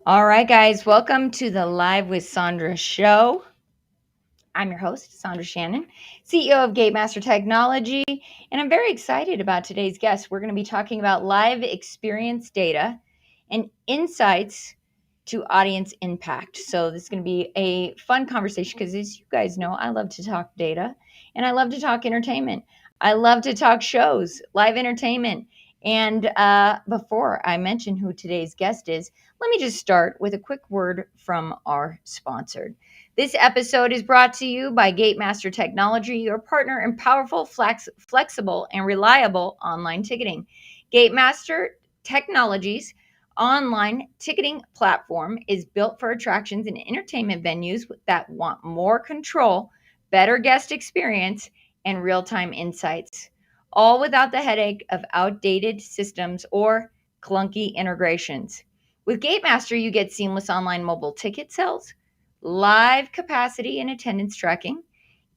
All right, guys, welcome to the Live with Sondra show. I'm your host, Sondra Shannon, CEO of Gatemaster Technology, and I'm very excited about today's guest. We're going to be talking about live experience data and insights to audience impact. So, this is going to be a fun conversation because, as you guys know, I love to talk data and I love to talk entertainment. I love to talk shows, live entertainment. And before I mention who today's guest is, let me just start with a quick word from our sponsor. This episode is brought to you by Gatemaster Technology, your partner in powerful, flexible, and reliable online ticketing. Gatemaster Technology's online ticketing platform is built for attractions and entertainment venues that want more control, better guest experience, and real-time insights, all without the headache of outdated systems or clunky integrations. With Gatemaster, you get seamless online mobile ticket sales, live capacity and attendance tracking,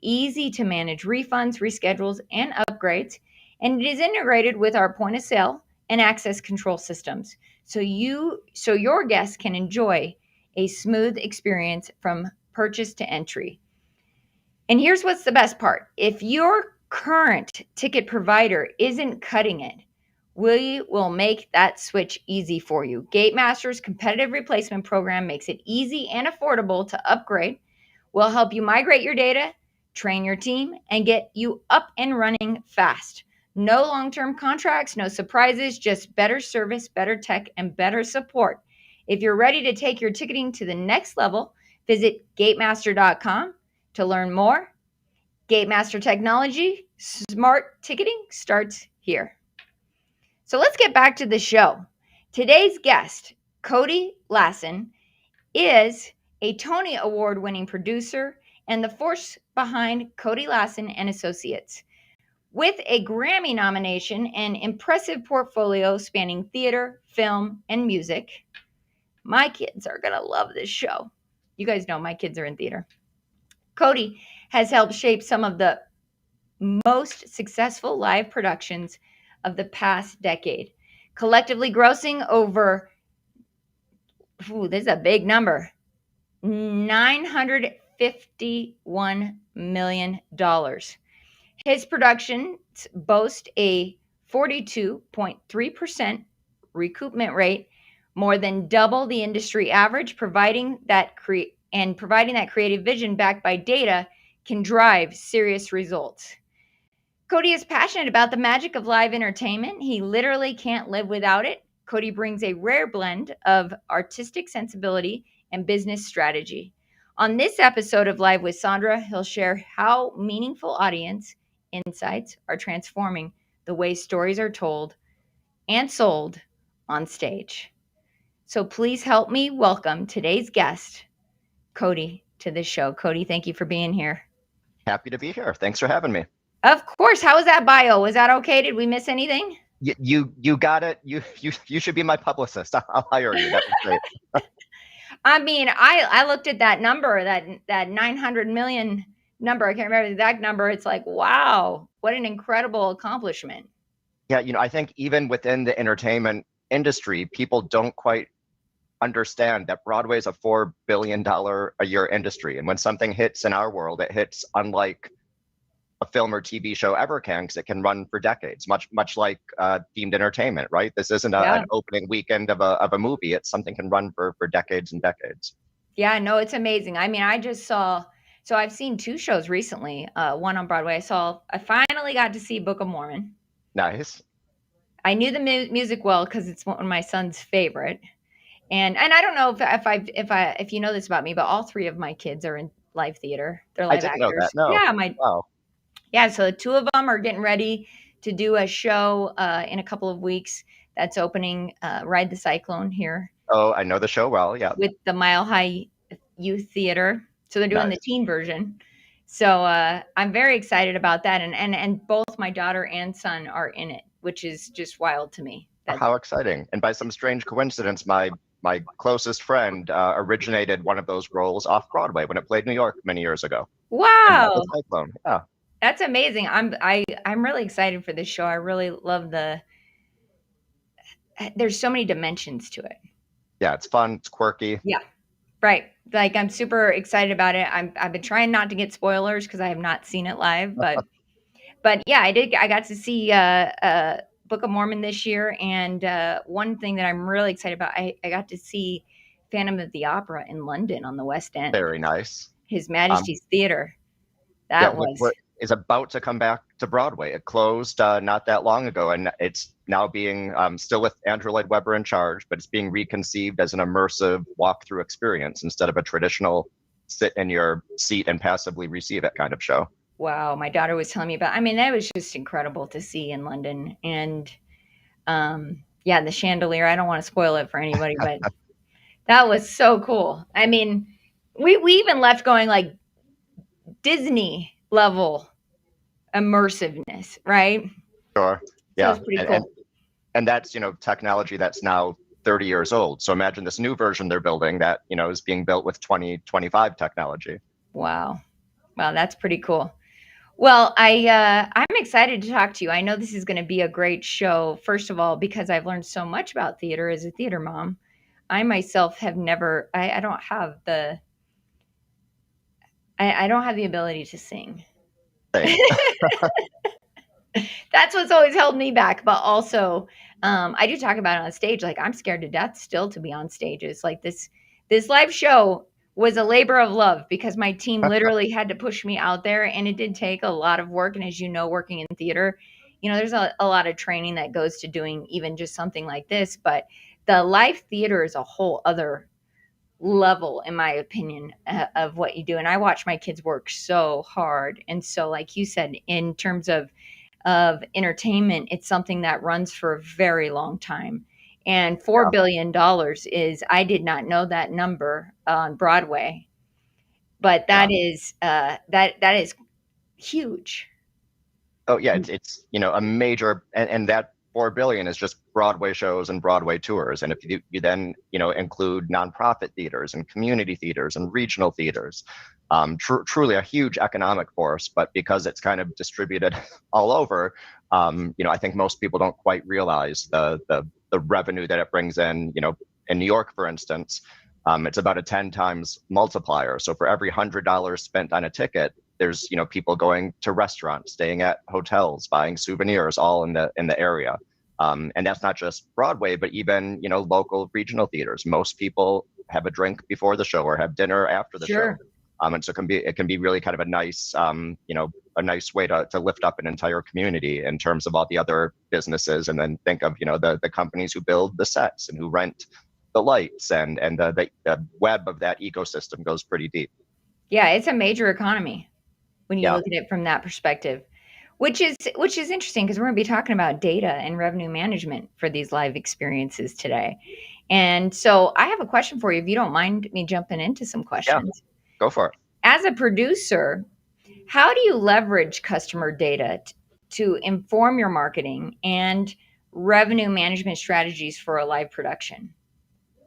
easy to manage refunds, reschedules, and upgrades, and it is integrated with our point of sale and access control systems. So your guests can enjoy a smooth experience from purchase to entry. And here's what's the best part. If your current ticket provider isn't cutting it, we will make that switch easy for you. Gatemaster's competitive replacement program makes it easy and affordable to upgrade. We'll help you migrate your data, train your team, and get you up and running fast. No long-term contracts, no surprises, just better service, better tech, and better support. If you're ready to take your ticketing to the next level, visit gatemaster.com to learn more. Gatemaster Technology, smart ticketing starts here. So let's get back to the show. Today's guest, Cody Lassen, is a Tony Award-winning producer and the force behind Cody Lassen and Associates. With a Grammy nomination and impressive portfolio spanning theater, film, and music, my kids are going to love this show. You guys know my kids are in theater. Cody has helped shape some of the most successful live productions of the past decade, collectively grossing over, this is a big number, $951 million. His productions boast a 42.3% recoupment rate, more than double the industry average, providing that creative vision backed by data can drive serious results. Cody is passionate about the magic of live entertainment. He literally can't live without it. Cody brings a rare blend of artistic sensibility and business strategy. On this episode of Live with Sondra, he'll share how meaningful audience insights are transforming the way stories are told and sold on stage. So please help me welcome today's guest, Cody, to the show. Cody, thank you for being here. Happy to be here. Thanks for having me. Of course. How was that bio? Was that okay? Did we miss anything? You got it. You should be my publicist. I'll hire you. That was great. I mean, I looked at that number, that 900 million number. I can't remember the exact number. It's like, wow, what an incredible accomplishment. Yeah, I think even within the entertainment industry, people don't quite understand that Broadway is a $4 billion a year industry. And when something hits in our world, it hits unlike a film or TV show ever can, because it can run for decades, much like themed entertainment, right? This isn't an opening weekend of a movie. It's something can run for decades and decades. Yeah, no, it's amazing. I mean, so I've seen two shows recently, one on Broadway. I finally got to see Book of Mormon. Nice. I knew the music well because it's one of my son's favorite. And I don't know if you know this about me, but all three of my kids are in live theater. They're live actors. I didn't know that. No. Yeah, wow. Yeah, so the two of them are getting ready to do a show in a couple of weeks that's opening Ride the Cyclone here. Oh, I know the show well, yeah. With the Mile High Youth Theater. So they're doing the teen version. So I'm very excited about that. And both my daughter and son are in it, which is just wild to me. How exciting. And by some strange coincidence, my closest friend originated one of those roles off Broadway when it played New York many years ago. Wow. Cyclone. Yeah. That's amazing. I'm really excited for this show. I really love there's so many dimensions to it. Yeah, it's fun, it's quirky. Yeah. Right. Like, I'm super excited about it. I've been trying not to get spoilers because I have not seen it live, but yeah, I did. I got to see Book of Mormon this year, and one thing that I'm really excited about, I got to see Phantom of the Opera in London on the West End, Very nice. His Um, Majesty's Theater. yeah, That was what is about to come back to Broadway. It closed not that long ago, and it's now being still with Andrew Lloyd Webber in charge, but it's being reconceived as an immersive walkthrough experience instead of a traditional sit in your seat and passively receive it kind of show. wow. My daughter was telling me about. I mean, that was just incredible to see in London, and yeah, the chandelier. I don't want to spoil it for anybody, but that was so cool. I mean, we even left going like Disney level immersiveness, right? Sure. So Yeah, it's pretty and cool. that's technology that's now 30 years old. So imagine this new version they're building that is being built with 2025 technology. Wow. Wow, that's pretty cool. Well, I'm excited to talk to you. I know this is going to be a great show. First of all, because I've learned so much about theater as a theater mom. I myself have never. I don't have the. I don't have the ability to sing. Same. That's what's always held me back. But also, I do talk about it on stage. Like, I'm scared to death still to be on stages. Like this live show was a labor of love because my team literally had to push me out there, and it did take a lot of work. And as you know, working in theater, there's a lot of training that goes to doing even just something like this. But the live theater is a whole other level, in my opinion, of what you do. And I watch my kids work so hard. And so, like you said, in terms of entertainment, it's something that runs for a very long time. And $4 billion is, I did not know that number on Broadway, but Yeah. that is that is huge. Oh yeah, it's a major, and that 4 billion is just Broadway shows and Broadway tours. And if you then include nonprofit theaters and community theaters and regional theaters, truly a huge economic force. But because it's kind of distributed all over, I think most people don't quite realize the revenue that it brings in. In New York, for instance, it's about a 10 times multiplier. So for every $100 spent on a ticket, there's people going to restaurants, staying at hotels, buying souvenirs, all in the area. And that's not just Broadway, but even local regional theaters. Most people have a drink before the show or have dinner after the show. Sure. And so it can be really kind of a nice a nice way to lift up an entire community in terms of all the other businesses, and then think of the companies who build the sets and who rent the lights, and the web of that ecosystem goes pretty deep. Yeah, it's a major economy when you Yeah. look at it from that perspective. Which is interesting because we're going to be talking about data and revenue management for these live experiences today. And so I have a question for you, if you don't mind me jumping into some Yeah, questions. go for it. As a producer, how do you leverage customer data to inform your marketing and revenue management strategies for a live production?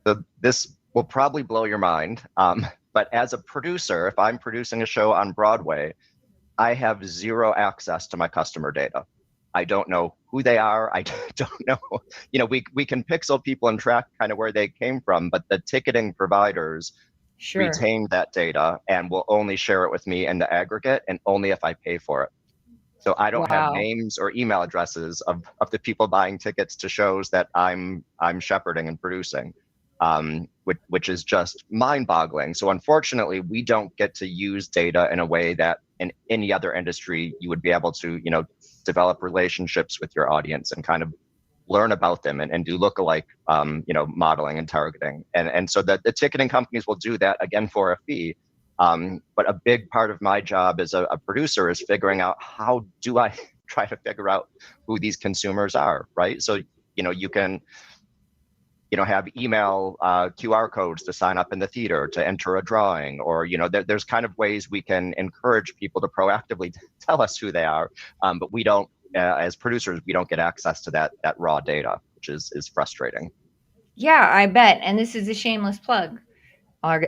So this will probably blow your mind. But as a producer, if I'm producing a show on Broadway, I have zero access to my customer data. I don't know who they are. I don't know. We can pixel people and track kind of where they came from, but the ticketing providers Sure. retain that data and will only share it with me in the aggregate and only if I pay for it. So I don't have Wow. names or email addresses of the people buying tickets to shows that I'm shepherding and producing, which is just mind-boggling. So unfortunately, we don't get to use data in a way that in any other industry you would be able to develop relationships with your audience and kind of learn about them and do lookalike modeling and targeting. And so that the ticketing companies will do that again for a fee. But a big part of my job as a producer is figuring out how do I try to figure out who these consumers are, right? So you can have email QR codes to sign up in the theater to enter a drawing, or there's kind of ways we can encourage people to proactively tell us who they are, but we don't, as producers, we don't get access to that raw data, which is frustrating. Yeah, I bet. And this is a shameless plug. All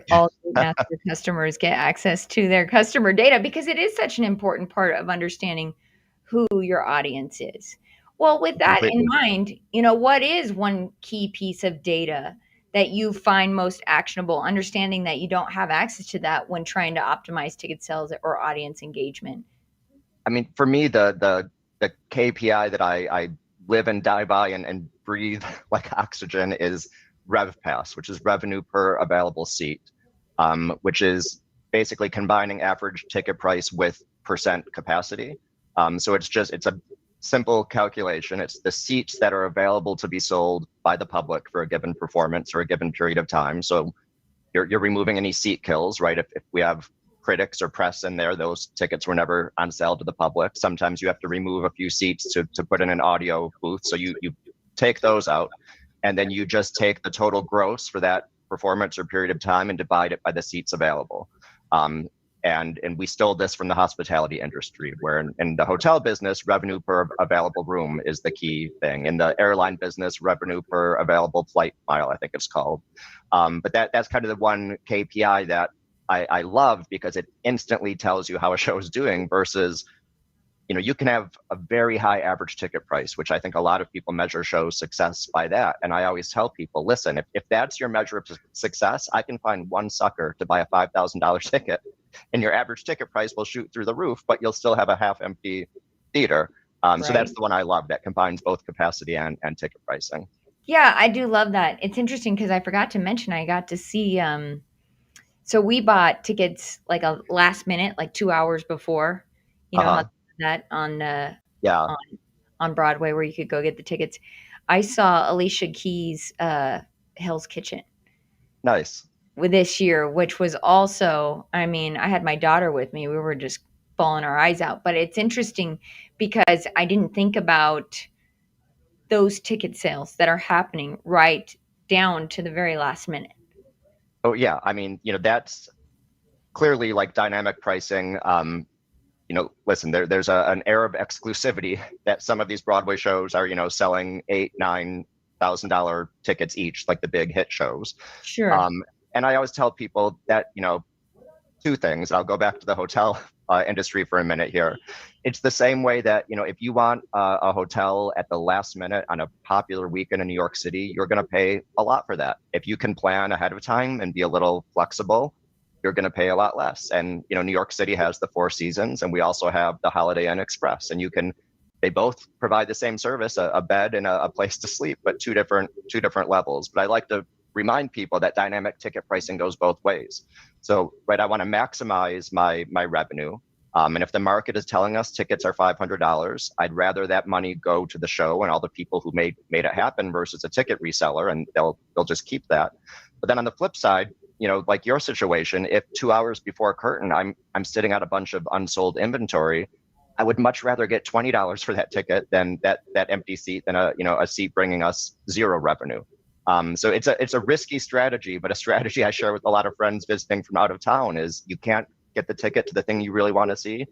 Gatemaster customers get access to their customer data because it is such an important part of understanding who your audience is. Well, with that in Completely. mind, what is one key piece of data that you find most actionable, understanding that you don't have access to that when trying to optimize ticket sales or audience engagement? I mean, for me, the KPI that I live and die by and breathe like oxygen is RevPASH, which is revenue per available seat, which is basically combining average ticket price with percent capacity. So it's a simple calculation. It's the seats that are available to be sold by the public for a given performance or a given period of time. So you're removing any seat kills, right? If we have critics or press in there, those tickets were never on sale to the public. Sometimes you have to remove a few seats to put in an audio booth. So you take those out, and then you just take the total gross for that performance or period of time and divide it by the seats available. And we stole this from the hospitality industry, where in the hotel business, revenue per available room is the key thing. In the airline business, revenue per available flight mile, I think it's called. But that's kind of the one KPI that I love, because it instantly tells you how a show is doing versus, you can have a very high average ticket price, which I think a lot of people measure show success by that. And I always tell people, listen, if that's your measure of success, I can find one sucker to buy a $5,000 ticket, and your average ticket price will shoot through the roof, but you'll still have a half empty theater. So that's the one I love, that combines both capacity and ticket pricing. Yeah, I do love that. It's interesting because I forgot to mention I got to see so we bought tickets like a last minute, like 2 hours before. You know how Uh-huh. that Yeah. on on Broadway where you could go get the tickets. I saw Alicia Keys' Hell's Kitchen Nice. with this year, which was also, I mean, I had my daughter with me. We were just bawling our eyes out. But it's interesting because I didn't think about those ticket sales that are happening right down to the very last minute. Oh yeah. I mean, that's clearly like dynamic pricing. Listen, there's an air of exclusivity that some of these Broadway shows are, selling $8,000-$9,000 tickets each, like the big hit shows. Sure. And I always tell people that, two things. I'll go back to the hotel industry for a minute here. It's the same way that, if you want a hotel at the last minute on a popular weekend in New York City, you're going to pay a lot for that. If you can plan ahead of time and be a little flexible, you're going to pay a lot less. And, New York City has the Four Seasons, and we also have the Holiday Inn Express. And they both provide the same service, a bed and a place to sleep, but two different levels. But I like to remind people that dynamic ticket pricing goes both ways. So, right, I want to maximize my revenue. And if the market is telling us tickets are $500, I'd rather that money go to the show and all the people who made it happen versus a ticket reseller, and they'll just keep that. But then on the flip side, like your situation, if 2 hours before curtain, I'm sitting on a bunch of unsold inventory, I would much rather get $20 for that ticket than that empty seat than a seat bringing us zero revenue. So it's a risky strategy, but a strategy I share with a lot of friends visiting from out of town is you can't get the ticket to the thing you really want to see.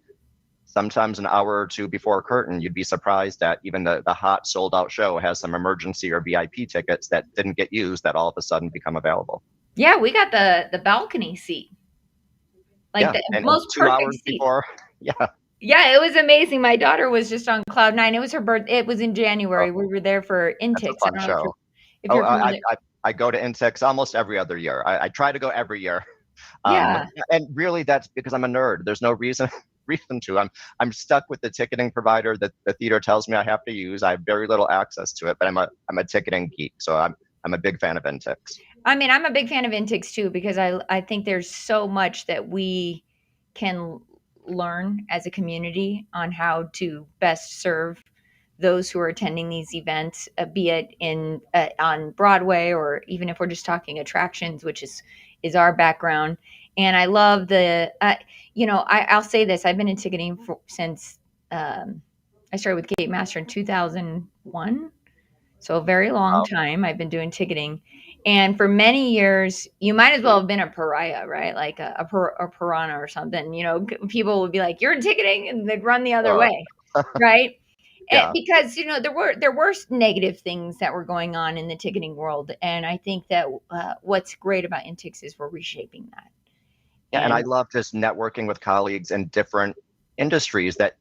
Sometimes an hour or two before curtain, you'd be surprised that even the hot sold out show has some emergency or VIP tickets that didn't get used that all of a sudden become available. Yeah, we got the balcony seat. Like Yeah, the and most 2 hours perfect seat. before. Yeah. Yeah, it was amazing. My daughter was just on cloud nine. It was her birthday. It was in Oh, January. We were there for that's a Intix. I fun don't know show. if Oh, you're familiar. I go to Intex almost every other year. I try to go every year. Yeah. And really that's because I'm a nerd. There's no reason to. I'm stuck with the ticketing provider that the theater tells me I have to use. I have very little access to it, but I'm a ticketing geek. So I'm a big fan of Intex. I mean, I'm a big fan of Intix too because I think there's so much that we can learn as a community on how to best serve those who are attending these events, be it in on Broadway or even if we're just talking attractions, which is our background. And I love I'll say this: I've been in ticketing since I started with Gatemaster in 2001, so a very long time. I've been doing ticketing, and for many years, you might as well have been a pariah, right? Like a piranha or something. People would be like, "You're in ticketing," and they'd run the other Uh, way, right? yeah. Because there were negative things that were going on in the ticketing world, and I think that what's great about Intix is we're reshaping that. Yeah, and I And love just networking with colleagues in different industries that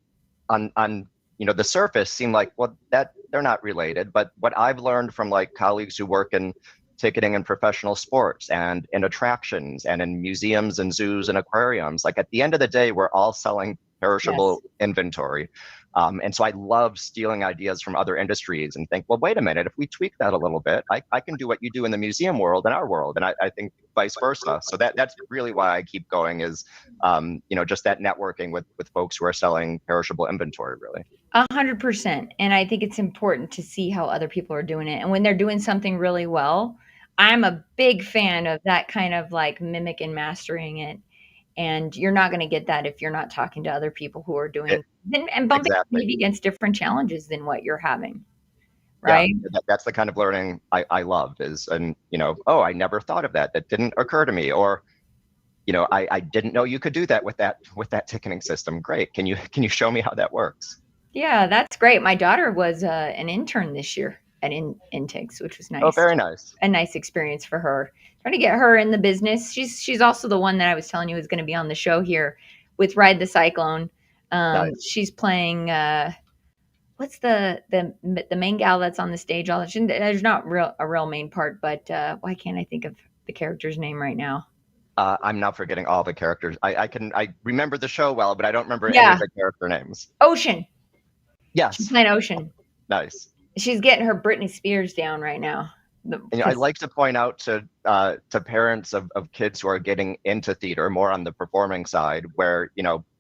on the surface seem like, well, that they're not related. But what I've learned from like colleagues who work in ticketing in professional sports and in attractions and in museums and zoos and aquariums. Like at the end of the day, we're all selling Yes. perishable inventory. And so I love stealing ideas from other industries and think, well, wait a minute, if we tweak that a little bit, I can do what you do in the museum world in our world. And I think vice versa. So that's really why I keep going is, just that networking with folks who are selling perishable inventory, really. 100%. And I think it's important to see how other people are doing it. And when they're doing something really well, I'm a big fan of that kind of like mimic and mastering it. And you're not going to get that if you're not talking to other people who are It, doing and bumping exactly. maybe against different challenges than what you're having. Yeah, Right. that's the kind of learning I love is, and, oh, I never thought of that. That didn't occur to me. Or, I didn't know you could do that with that ticketing system. Great. Can you show me how that works? Yeah, that's great. My daughter was an intern this year at Intix, which was Oh, nice. very nice. A nice experience for her. Trying to get her in the business. She's also the one that I was telling you is going to be on the show here with Ride the Cyclone. Nice. She's playing what's the main gal that's on the stage? All there's not a real main part, but why can't I think of the character's name right now? I'm not forgetting all the characters. I remember the show well, but I don't remember any Yeah, of the character names. Ocean. She's Yes. playing Ocean. Nice. She's getting her Britney Spears down right now. I like to point out to parents of kids who are getting into theater more on the performing side, where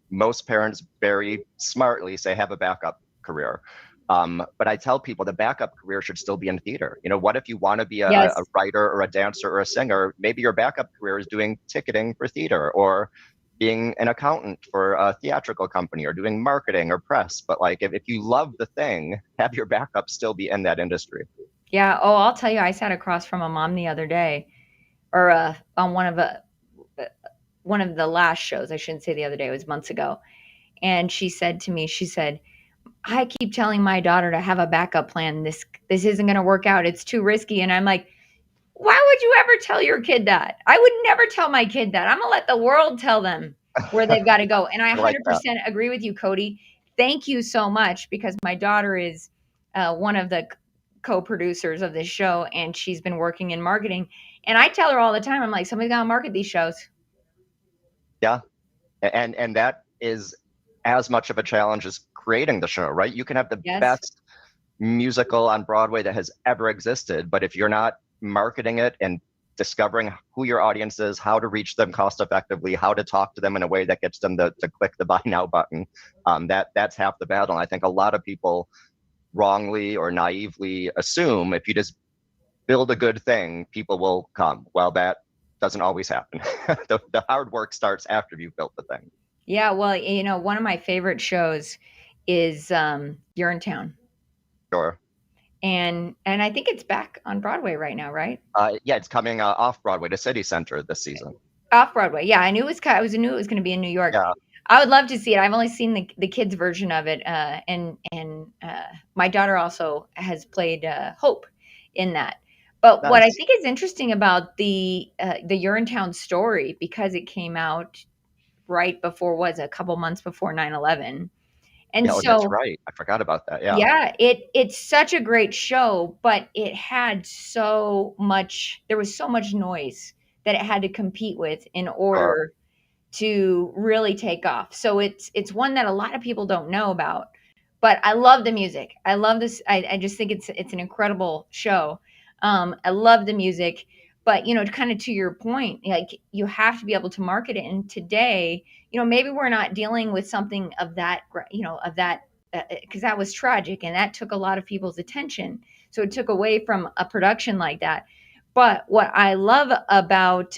most parents very smartly say have a backup career. But I tell people the backup career should still be in theater. What if you want to be Yes. a writer or a dancer or a singer? Maybe your backup career is doing ticketing for theater or being an accountant for a theatrical company or doing marketing or press. But like if you love the thing, have your backup still be in that industry. Yeah. Oh, I'll tell you, I sat across from a mom the other day, or on one of the last shows. I shouldn't say the other day; it was months ago. And she said to me, she said, "I keep telling my daughter to have a backup plan. This isn't going to work out. It's too risky." And I'm like, "Why would you ever tell your kid that? I would never tell my kid that. I'm gonna let the world tell them where they've got to go." And I I like that. 100% agree with you, Cody. Thank you so much because my daughter is one of the co-producers of this show, and she's been working in marketing. And I tell her all the time, I'm like, somebody's got to market these shows. Yeah. And that is as much of a challenge as creating the show, right? You can have the Yes. best musical on Broadway that has ever existed, but if you're not marketing it and discovering who your audience is, how to reach them cost effectively, how to talk to them in a way that gets them to click the buy now button, that's half the battle. And I think a lot of people wrongly or naively assume if you just build a good thing, people will come. Well, that doesn't always happen. The hard work starts after you've built the thing. Yeah, well, one of my favorite shows is You're in Town. Sure. And I think it's back on Broadway right now, right? Yeah, it's coming off Broadway to City Center this season. Off Broadway. Yeah, I knew it was going to be in New York. Yeah. I would love to see it. I've only seen the kids version of it, and my daughter also has played Hope in that. But what I Nice. think is interesting about the Urinetown story, because it came out right before, was a couple months before 9/11, and Yeah, oh, that's so right. I forgot about that. Yeah. yeah, it's such a great show, but it had so much. There was so much noise that it had to compete with in Sure. order to really take off. So it's one that a lot of people don't know about. But I love the music. I love this. I just think it's an incredible show. I love the music, but kind of to your point, like you have to be able to market it. And today, maybe we're not dealing with something of that, of that, because that was tragic and that took a lot of people's attention. So it took away from a production like that. But what I love about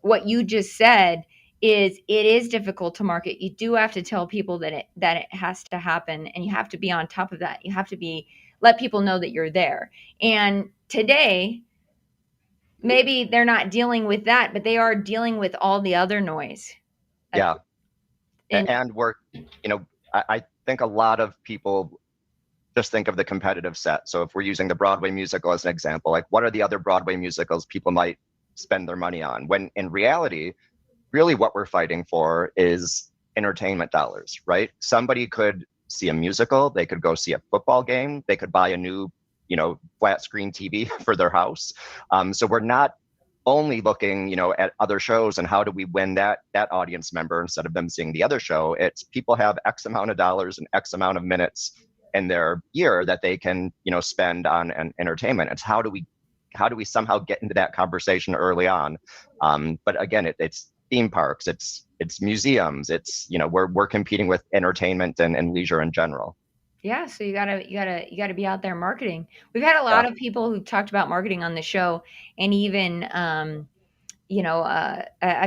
what you just said is it is difficult to market. You do have to tell people that it has to happen, and you have to be on top of that. You have to let people know that you're there. And today, maybe they're not dealing with that, but they are dealing with all the other noise. Yeah. And And I think a lot of people just think of the competitive set. So if we're using the Broadway musical as an example, like what are the other Broadway musicals people might spend their money on? When in reality, really what we're fighting for is entertainment dollars, right? Somebody could see a musical, they could go see a football game, they could buy a new flat screen TV for their house. So we're not only looking, at other shows and how do we win that audience member instead of them seeing the other show. It's people have X amount of dollars and X amount of minutes in their year that they can, spend on an entertainment. It's how do we somehow get into that conversation early on? But again, it's theme parks, it's museums, it's we're competing with entertainment and leisure in general. Yeah, so you gotta be out there marketing. We've had a Yeah. lot of people who talked about marketing on the show, and even I've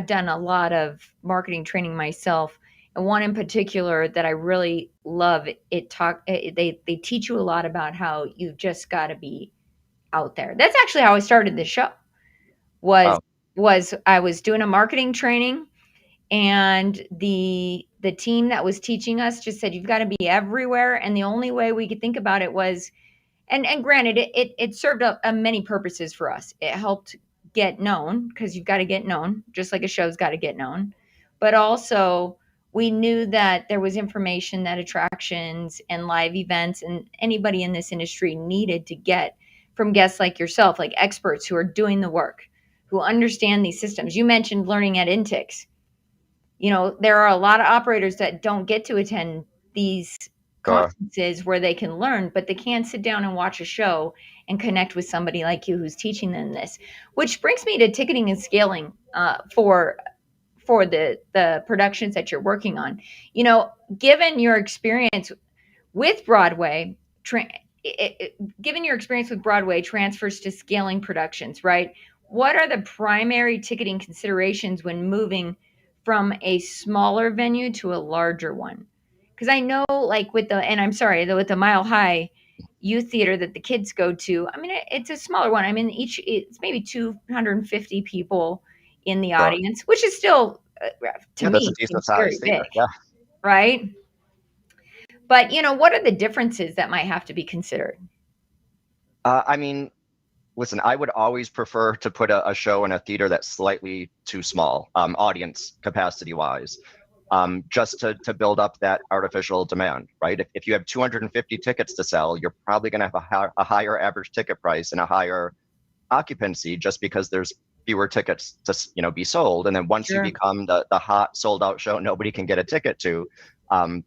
done a lot of marketing training myself, and one in particular that I really love. They teach you a lot about how you just got to be out there. That's actually how I started this show. Was Wow. was I was doing a marketing training, and the team that was teaching us just said you've got to be everywhere, and the only way we could think about it was, and granted, it served a many purposes for us. It helped get known, because you've got to get known, just like a show's got to get known. But also, we knew that there was information that attractions and live events and anybody in this industry needed to get from guests like yourself, like experts who are doing the work, who understand these systems. You mentioned learning at Intix. There are a lot of operators that don't get to attend these Sure. conferences where they can learn, but they can't sit down and watch a show and connect with somebody like you who's teaching them this. Which brings me to ticketing and scaling, for the productions that you're working on. Given your experience with Broadway, given your experience with Broadway transfers to scaling productions, right? What are the primary ticketing considerations when moving from a smaller venue to a larger one? Because I know, like and I'm sorry, though, with the Mile High Youth Theater that the kids go to, I mean, it's a smaller one. I mean, it's maybe 250 people in the Sure. audience, which is still, to Yeah, that's a me, decent seems very size big, theater. Yeah. right? But what are the differences that might have to be considered? I mean, listen, I would always prefer to put a show in a theater that's slightly too small, audience capacity wise, just to build up that artificial demand, right? If you have 250 tickets to sell, you're probably going to have a higher average ticket price and a higher occupancy just because there's fewer tickets to be sold. And then once you Sure. become the hot sold out show nobody can get a ticket to,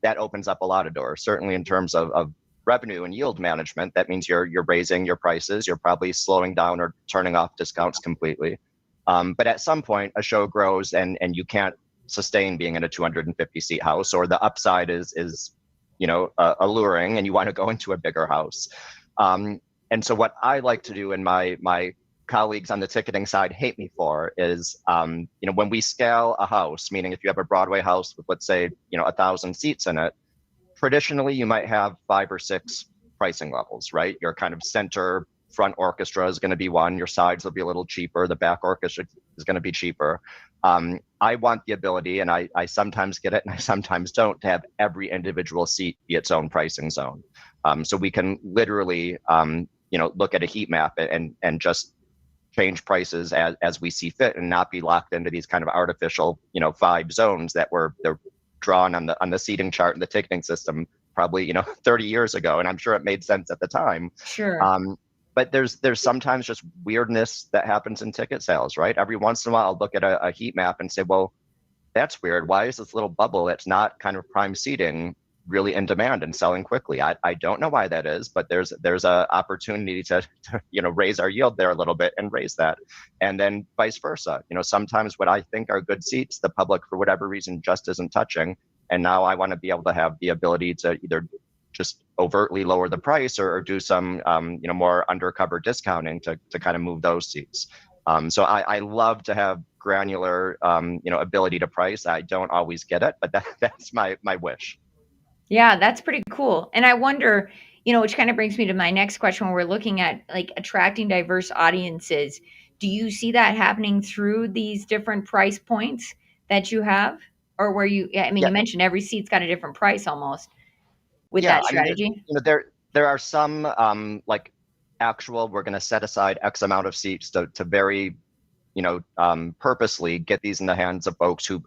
that opens up a lot of doors, certainly in terms of revenue and yield management. That means you're raising your prices, you're probably slowing down or turning off discounts completely. But at some point a show grows and you can't sustain being in a 250 seat house, or the upside is alluring and you want to go into a bigger house. And so what I like to do, and my colleagues on the ticketing side hate me for, is when we scale a house, meaning if you have a Broadway house with, let's say, 1,000 seats in it, traditionally you might have 5 or 6 pricing levels, right? Your kind of center front orchestra is going to be one, your sides will be a little cheaper, the back orchestra is going to be cheaper. I want the ability, and I sometimes get it and I sometimes don't, to have every individual seat be its own pricing zone. So we can literally look at a heat map and just change prices as we see fit, and not be locked into these kind of artificial 5 zones that they're drawn on the seating chart and the ticketing system probably 30 years ago, and I'm sure it made sense at the time. Sure. But there's sometimes just weirdness that happens in ticket sales, right? Every once in a while I'll look at a heat map and say, well, that's weird. Why is this little bubble that's not kind of prime seating really in demand and selling quickly? I don't know why that is, but there's a opportunity to raise our yield there a little bit and raise that. And then vice versa. Sometimes what I think are good seats, the public for whatever reason just isn't touching. And now I want to be able to have the ability to either just overtly lower the price or do some more undercover discounting to kind of move those seats. So I love to have granular ability to price. I don't always get it, but that's my wish. Yeah, that's pretty cool. And I wonder, which kind of brings me to my next question when we're looking at like attracting diverse audiences. Do you see that happening through these different price points that you have? Or where yeah, I mean, Yeah, you mentioned every seat's got a different price almost with yeah. that I mean, strategy. there are some like actual, we're going to set aside X amount of seats to very purposely get these in the hands of folks who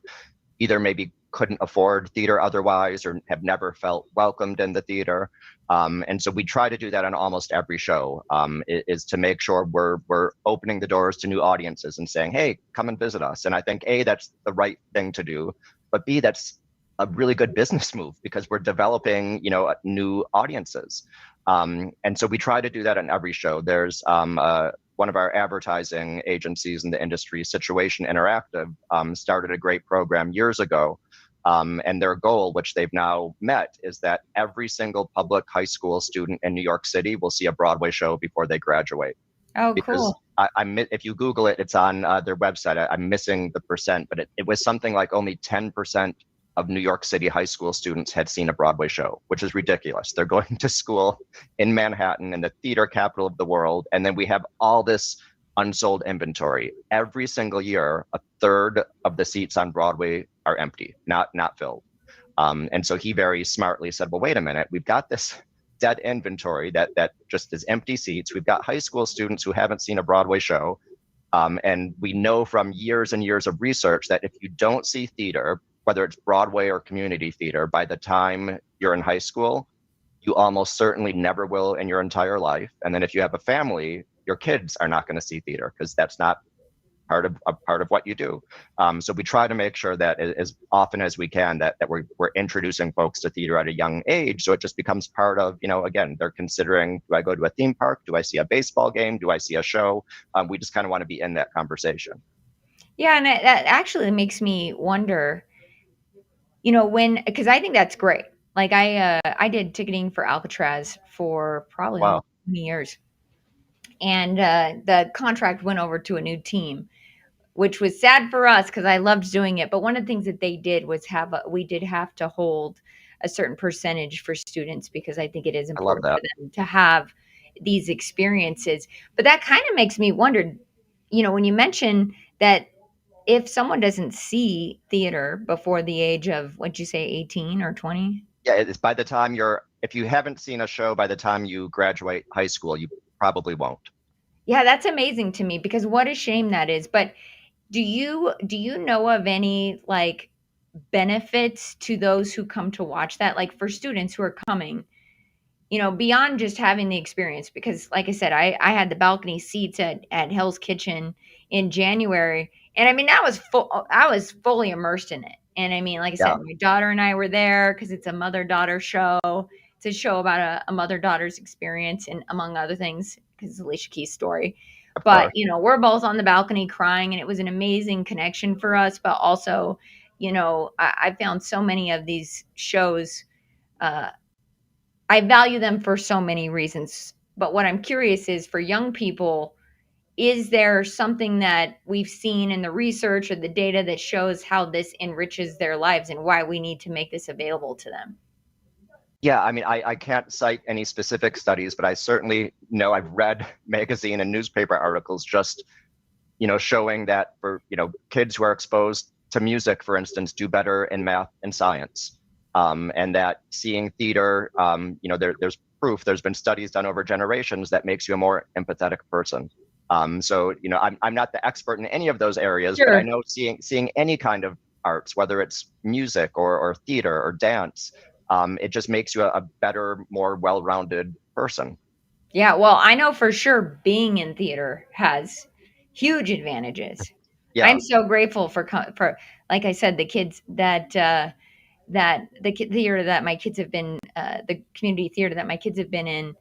either maybe couldn't afford theater otherwise or have never felt welcomed in the theater. And so we try to do that on almost every show, is to make sure we're opening the doors to new audiences and saying, hey, come and visit us. And I think A, that's the right thing to do, but B, that's a really good business move because we're developing, new audiences. And so we try to do that on every show. There's one of our advertising agencies in the industry, Situation Interactive, started a great program years ago. And their goal, which they've now met, is that every single public high school student in New York City will see a Broadway show before they graduate. Oh, Because cool. if you Google it, it's on their website. I'm missing the percent, but it was something like only 10% of New York City high school students had seen a Broadway show, which is ridiculous. They're going to school in Manhattan, in the theater capital of the world, and then we have all this unsold inventory. Every single year, a third of the seats on Broadway are empty, not filled. And so he very smartly said, well, wait a minute, we've got this dead inventory that just is empty seats. We've got high school students who haven't seen a Broadway show. And we know from years and years of research that if you don't see theater, whether it's Broadway or community theater, by the time you're in high school, you almost certainly never will in your entire life. And then if you have a family, your kids are not going to see theater because that's not part of what you do. So we try to make sure that as often as we can that we're introducing folks to theater at a young age, so it just becomes part of, again, they're considering, do I go to a theme park? Do I see a baseball game? Do I see a show? We just kind of want to be in that conversation. Yeah, and that actually makes me wonder, because I think that's great. Like I did ticketing for Alcatraz for probably Wow. almost 20 years, and the contract went over to a new team, which was sad for us because I loved doing it. But one of the things that they did was we did have to hold a certain percentage for students because I think it is I love important that. for them to have these experiences. But that kind of makes me wonder, when you mention that if someone doesn't see theater before the age of, what'd you say, 18 or 20? Yeah, it's by the time if you haven't seen a show by the time you graduate high school, you probably won't. Yeah, that's amazing to me because what a shame that is. But do you know of any like benefits to those who come to watch that? Like for students who are coming, beyond just having the experience, because like I said, I had the balcony seats at Hell's Kitchen in January. And I mean, I was fully immersed in it. And I mean, like I Yeah, said, my daughter and I were there because it's a mother-daughter show. It's a show about a mother-daughter's experience and among other things, because it's Alicia Keys' story. of But, course. we're both on the balcony crying, and it was an amazing connection for us. But also, I found so many of these shows, uh, I value them for so many reasons. But what I'm curious is for young people, is there something that we've seen in the research or the data that shows how this enriches their lives and why we need to make this available to them? Yeah, I mean, I can't cite any specific studies, but I certainly know I've read magazine and newspaper articles just, showing that for, kids who are exposed to music, for instance, do better in math and science. And that seeing theater, there's proof, there's been studies done over generations that makes you a more empathetic person. So, I'm not the expert in any of those areas, but I Sure. know seeing any kind of arts, whether it's music or theater or dance, it just makes you a better, more well-rounded person. Yeah, well, I know for sure being in theater has huge advantages. Yeah, I'm so grateful for, like I said, the kids that theater that my kids have been, the community theater that my kids have been in,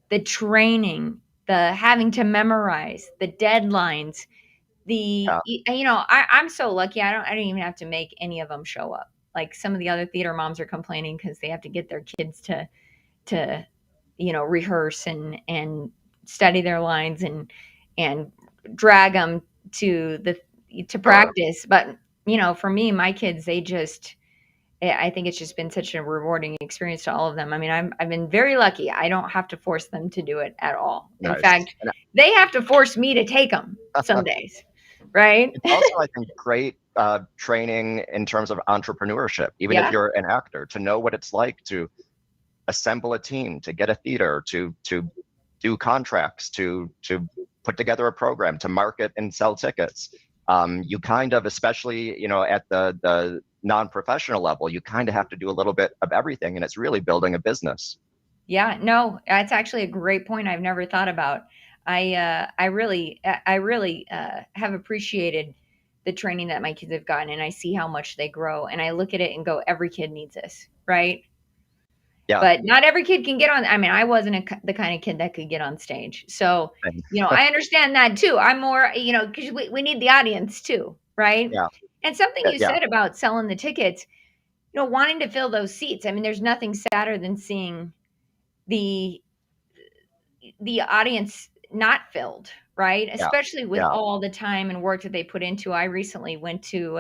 the training, the having to memorize, the deadlines, yeah, I'm so lucky. I don't even have to make any of them show up. Like some of the other theater moms are complaining because they have to get their kids to rehearse and study their lines and drag them to the to sure. practice. But for me, my kids, I think it's just been such a rewarding experience to all of them. I mean, I've been very lucky. I don't have to force them to do it at all. In Nice. fact, they have to force me to take them some days, right? It's also, I think, great training in terms of entrepreneurship, even if Yeah. you're an actor, to know what it's like to assemble a team, to get a theater, to do contracts, to put together a program, to market and sell tickets. You kind of, especially, at the non-professional level, you kind of have to do a little bit of everything, and it's really building a business. Yeah, no, that's actually a great point I've never thought about. I really have appreciated the training that my kids have gotten, and I see how much they grow, and I look at it and go, every kid needs this, right? Yeah. But not every kid can get on. I mean, I wasn't the kind of kid that could get on stage. So, I understand that too. I'm more, because we need the audience too, right? Yeah. And something you Yeah. said about selling the tickets, wanting to fill those seats. I mean, there's nothing sadder than seeing the audience not filled, right? Yeah. Especially with Yeah. all the time and work that they put into. I recently went to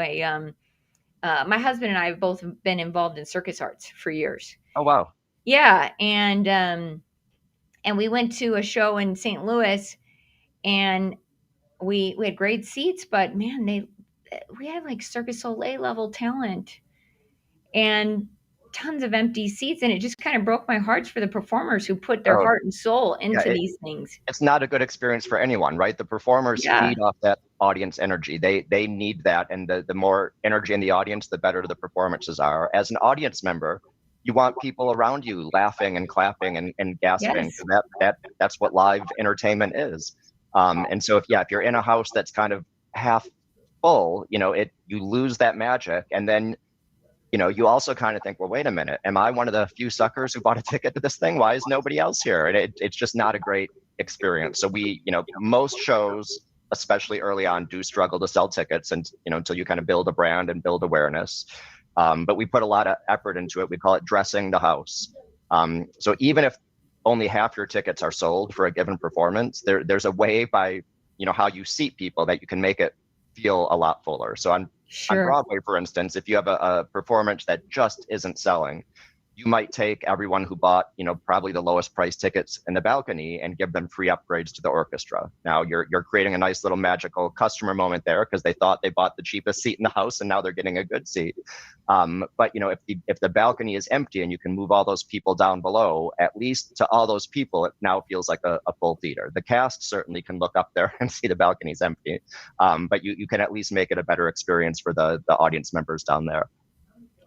my husband and I have both been involved in circus arts for years. Oh, wow. Yeah, and we went to a show in St. Louis, and we had great seats, but man, we had like Circus Soleil level talent and tons of empty seats, and it just kind of broke my heart for the performers who put their Oh, heart and soul yeah. into these things. It's not a good experience for anyone, right? The performers Yeah. feed off that audience energy. They need that, and the more energy in the audience, the better the performances are. As an audience member, you want people around you laughing and clapping and gasping. Yes. That's what live entertainment is. And so if you're in a house that's kind of half full, you lose that magic, and then you also kind of think, well, wait a minute, am I one of the few suckers who bought a ticket to this thing? Why is nobody else here? And it's just not a great experience. So most shows, especially early on, do struggle to sell tickets, and until you kind of build a brand and build awareness. But we put a lot of effort into it. We call it dressing the house. So even if only half your tickets are sold for a given performance, there's a way by how you seat people that you can make it feel a lot fuller. So on Broadway, for instance, if you have a performance that just isn't selling, you might take everyone who bought, probably the lowest price tickets in the balcony and give them free upgrades to the orchestra. Now you're creating a nice little magical customer moment there, because they thought they bought the cheapest seat in the house and now they're getting a good seat. But if the balcony is empty and you can move all those people down below, at least to all those people, it now feels like a full theater. The cast certainly can look up there and see the balcony's empty, but you can at least make it a better experience for the audience members down there.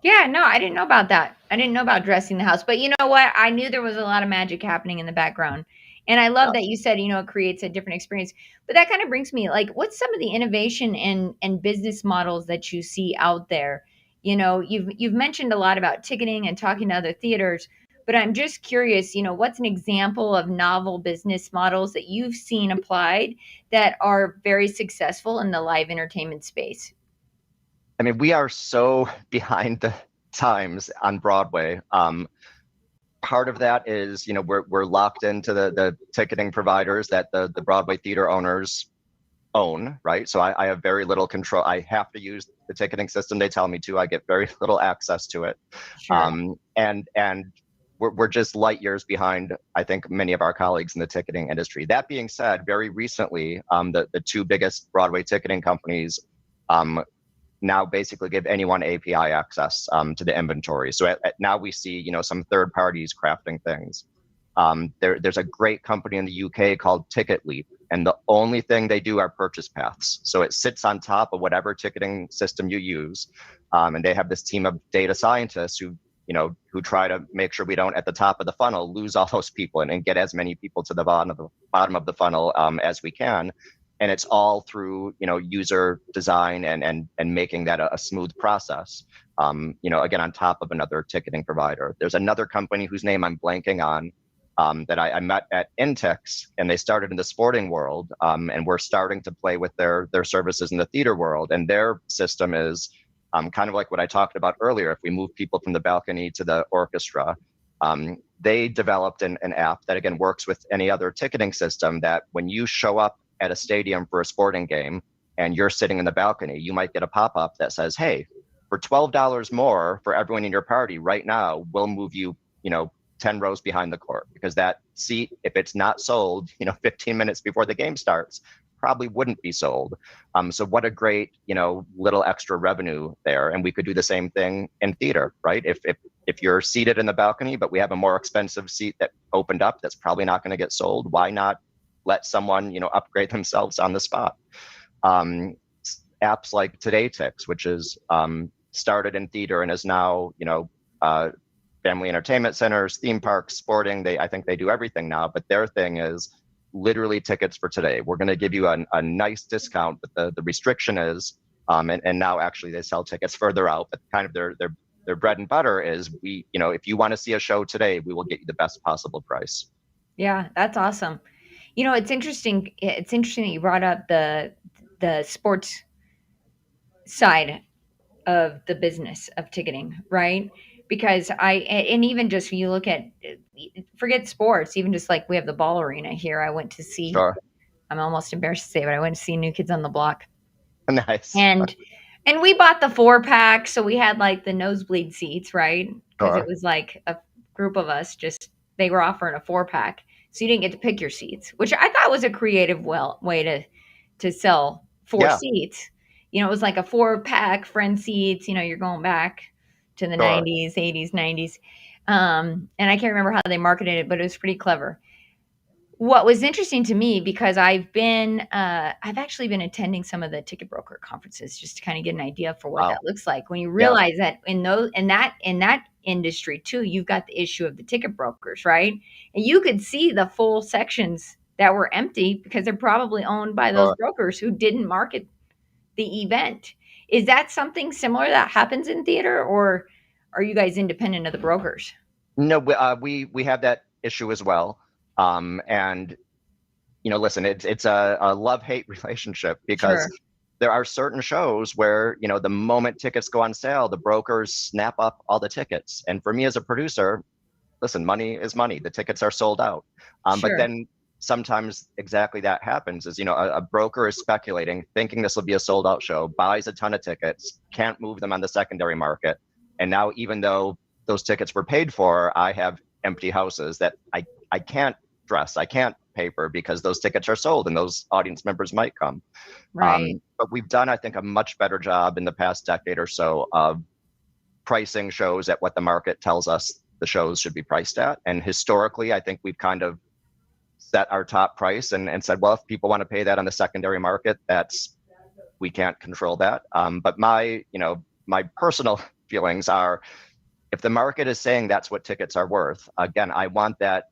Yeah, no, I didn't know about that. I didn't know about dressing the house. But you know what? I knew there was a lot of magic happening in the background. And I love that you said, it creates a different experience. But that kind of brings me, like, what's some of the innovation and business models that you see out there? You've mentioned a lot about ticketing and talking to other theaters, but I'm just curious, what's an example of novel business models that you've seen applied that are very successful in the live entertainment space? I mean, we are so behind the times on Broadway. Part of that is, we're locked into the ticketing providers that the Broadway theater owners own, right? So I have very little control. I have to use the ticketing system they tell me to. I get very little access to it. Sure. And we're just light years behind, I think, many of our colleagues in the ticketing industry. That being said, very recently, the two biggest Broadway ticketing companies now basically give anyone API access to the inventory. So now we see, some third parties crafting things. There's a great company in the UK called Ticket Leap, and the only thing they do are purchase paths. So it sits on top of whatever ticketing system you use, and they have this team of data scientists who try to make sure we don't, at the top of the funnel, lose all those people and get as many people to the bottom of the funnel as we can. And it's all through user design and making that a smooth process. Again, on top of another ticketing provider. There's another company whose name I'm blanking on that I met at Intix, and they started in the sporting world, and we're starting to play with their services in the theater world. And their system is kind of like what I talked about earlier. If we move people from the balcony to the orchestra, they developed an app that, again, works with any other ticketing system, that when you show up at a stadium for a sporting game and you're sitting in the balcony, you might get a pop-up that says, hey, for $12 more for everyone in your party right now, we'll move you, 10 rows behind the court, because that seat, if it's not sold, 15 minutes before the game starts, probably wouldn't be sold. So what a great, little extra revenue there. And we could do the same thing in theater, right? If you're seated in the balcony, but we have a more expensive seat that opened up, that's probably not going to get sold. Why not let someone, upgrade themselves on the spot? apps like Today Tix, which is started in theater and is now, family entertainment centers, theme parks, sporting. I think they do everything now, but their thing is literally tickets for today. We're going to give you a nice discount, but the restriction is, and now actually they sell tickets further out, but kind of their bread and butter is if you want to see a show today, we will get you the best possible price. Yeah, that's awesome. It's interesting. It's interesting that you brought up the sports side of the business of ticketing, right? Because and even just when you look at, forget sports, even just like we have the ball arena here. I went to see, Sure. I'm almost embarrassed to say, but I went to see New Kids on the Block. Nice. And we bought the 4-pack, so we had like the nosebleed seats, right? Because it Sure. was like a group of us, just they were offering a 4-pack, so you didn't get to pick your seats, which I thought was a creative way to sell 4 Yeah. seats. It was like a 4-pack friend seats. You're going back to the Sure. 90s, 80s, 90s, and I can't remember how they marketed it, but it was pretty clever. What was interesting to me, because I've actually been attending some of the ticket broker conferences just to kind of get an idea for what Wow. that looks like. When you Yeah. realize that in that industry too, you've got the issue of the ticket brokers, right? And you could see the full sections that were empty because they're probably owned by those Sure. brokers who didn't market the event. Is that something similar that happens in theater, or are you guys independent of the brokers? No, we have that issue as well. And listen, it's a love-hate relationship because Sure. there are certain shows where, the moment tickets go on sale, the brokers snap up all the tickets. And for me as a producer, listen, money is money. The tickets are sold out. But Sure. then sometimes exactly that happens is, a broker is speculating, thinking this will be a sold out show, buys a ton of tickets, can't move them on the secondary market. And now, even though those tickets were paid for, I have empty houses that I can't dress, I can't paper because those tickets are sold and those audience members might come. Right. But we've done, I think, a much better job in the past decade or so of pricing shows at what the market tells us the shows should be priced at. And historically, I think we've kind of set our top price and said, well, if people want to pay that on the secondary market, we can't control that. But my personal feelings are, if the market is saying that's what tickets are worth, again, I want that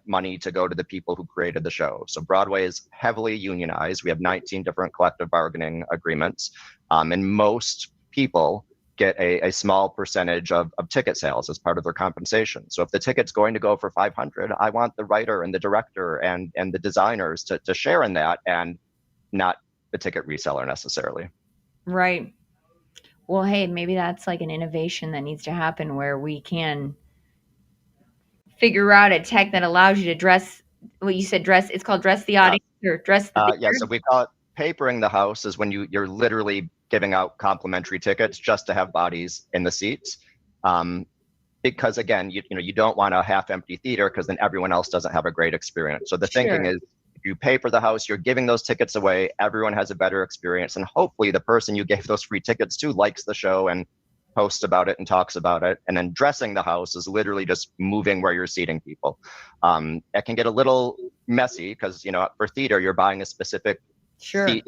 money to go to the people who created the show. So Broadway is heavily unionized. We have 19 different collective bargaining agreements, and most people get a small percentage of ticket sales as part of their compensation. So if the ticket's going to go for 500, I want the writer and the director and the designers to share in that, and not the ticket reseller necessarily. Right. Well, hey, maybe that's like an innovation that needs to happen where we can figure out a tech that allows you to dress what you said, it's called dress the Yeah. audience or dress the Yeah, theater. so we call it papering the house, is when you're literally giving out complimentary tickets just to have bodies in the seats. Because again, you don't want a half empty theater because then everyone else doesn't have a great experience. So the thinking Sure. is, if you pay for the house, you're giving those tickets away, everyone has a better experience, and hopefully the person you gave those free tickets to likes the show and posts about it and talks about it. And then dressing the house is literally just moving where you're seating people. It can get a little messy because, for theater, you're buying a specific Sure. seat,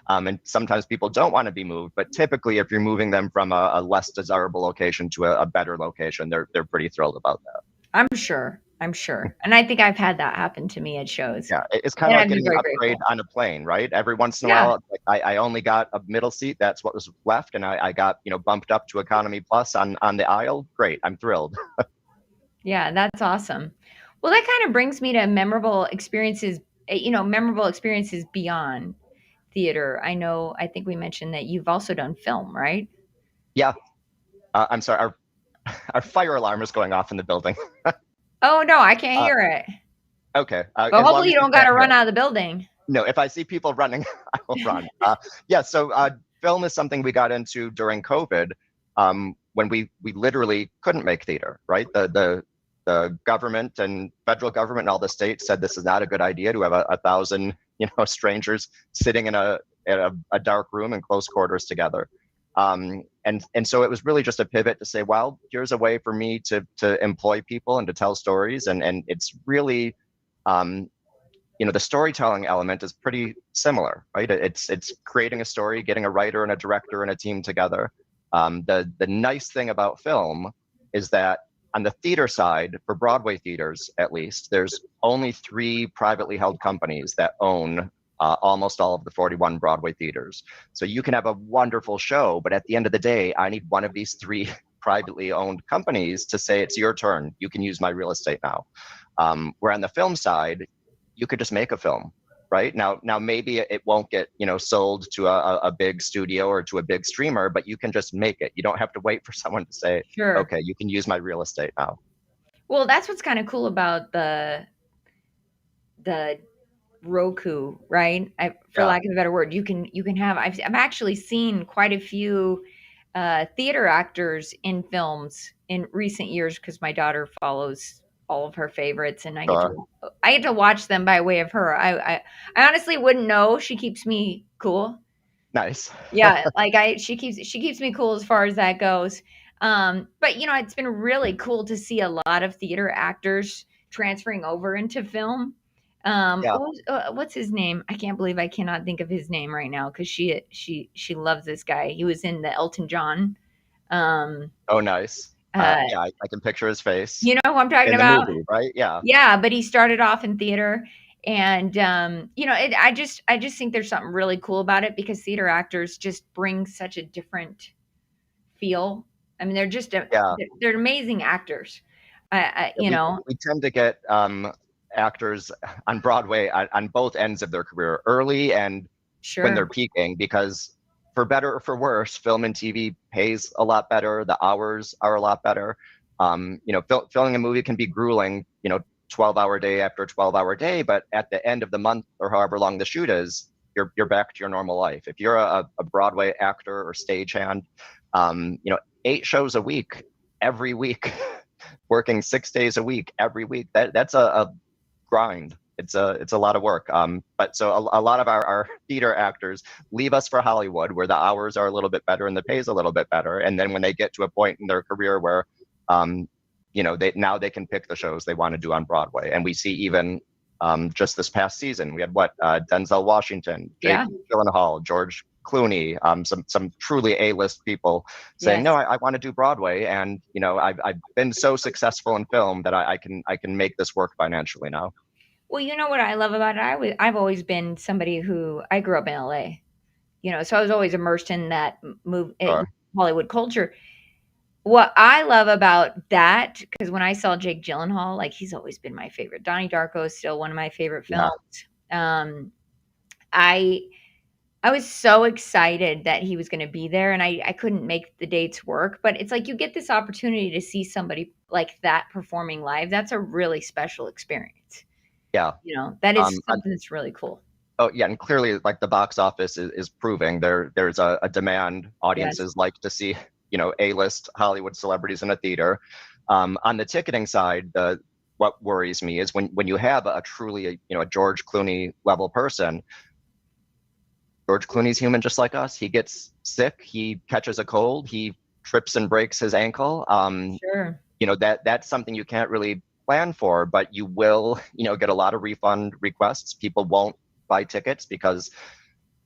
and sometimes people don't want to be moved, but typically if you're moving them from a less desirable location to a better location, they're pretty thrrolled about that. I'm sure. And I think I've had that happen to me at shows. Yeah, it's kind And of like I'd be getting an very upgrade grateful. on a plane, right? Every once in a Yeah. while, like I only got a middle seat. That's what was left, and I got bumped up to economy plus on the aisle. Great, I'm thrilled. Yeah, that's awesome. Well, that kind of brings me to memorable experiences beyond theater. I think we mentioned that you've also done film, right? Yeah, I'm sorry. Our fire alarm is going off in the building. Oh, no, I can't Uh, hear it. okay, But as long hopefully as you you don't got can't to hear run it. out of the building. No, if I see people running, I will run. Yeah, so film is something we got into during COVID, when we literally couldn't make theater, right? The government and federal government and all the states said this is not a good idea to have a thousand strangers sitting in a dark room in close quarters together. And so it was really just a pivot to say, well, here's a way for me to employ people and to tell stories, and it's really the storytelling element is pretty similar, right? It's creating a story, getting a writer and a director and a team together. The nice thing about film is that on the theater side, for Broadway theaters at least, there's only 3 privately held companies that own almost all of the 41 Broadway theaters. So you can have a wonderful show, but at the end of the day, I need one of these 3 privately owned companies to say it's your turn. You can use my real estate now. Where on the film side, you could just make a film, right? Now maybe it won't get sold to a big studio or to a big streamer, but you can just make it. You don't have to wait for someone to say, Sure. okay, you can use my real estate now. Well, that's what's kind of cool about the Roku, right? For Yeah. lack of a better word, you can have. I've actually seen quite a few theater actors in films in recent years because my daughter follows all of her favorites, and Sure. I get to watch them by way of her. I honestly wouldn't know. She keeps me cool. Nice. Yeah, like she keeps me cool as far as that goes. But it's been really cool to see a lot of theater actors transferring over into film. Yeah. What's his name? I can't believe I cannot think of his name right now because she loves this guy. He was in the Elton John. Um, Oh, nice. uh, Yeah, I can picture his face you know who I'm talking in the about? movie, right? Yeah. Yeah, but he started off in theater, and I just think there's something really cool about it because theater actors just bring such a different feel. I mean, Yeah. they're amazing actors. Yeah, we tend to get actors on Broadway on both ends of their career, early and when Sure. they're peaking, because for better or for worse, film and TV pays a lot better. The hours are a lot better. Filming a movie can be grueling, 12-hour day after 12-hour day, but at the end of the month or however long the shoot is, you're back to your normal life. If you're a Broadway actor or stagehand, 8 shows a week, every week, working 6 days a week, every week, that's a grind. It's a lot of work. But so a lot of our theater actors leave us for Hollywood, where the hours are a little bit better and the pay's a little bit better. And then when they get to a point in their career where, they can pick the shows they want to do on Broadway. And we see even just this past season, we had Denzel Washington, Jake Yeah. Gyllenhaal, George Clooney, some truly A-list people saying, Yes. no, I want to do Broadway, and I've been so successful in film that I can make this work financially now. Well, you know what I love about it? I've always been somebody who I grew up in LA, so I was always immersed in that Sure. Hollywood culture. What I love about that, because when I saw Jake Gyllenhaal, like he's always been my favorite. Donnie Darko is still one of my favorite Yeah. films. I I was so excited that he was going to be there, and I couldn't make the dates work. But it's like you get this opportunity to see somebody like that performing live. That's a really special experience. Yeah. That is Um, something that's really cool. oh yeah, and clearly, like, the box office is proving there's a demand. Yes. Audiences like to see A-list Hollywood celebrities in a theater. On the ticketing side, what worries me is when you have a truly a George Clooney level person. George Clooney's human just like us. He gets sick, he catches a cold, he trips and breaks his ankle. Sure. That's something you can't really plan for, but you will get a lot of refund requests. People won't buy tickets because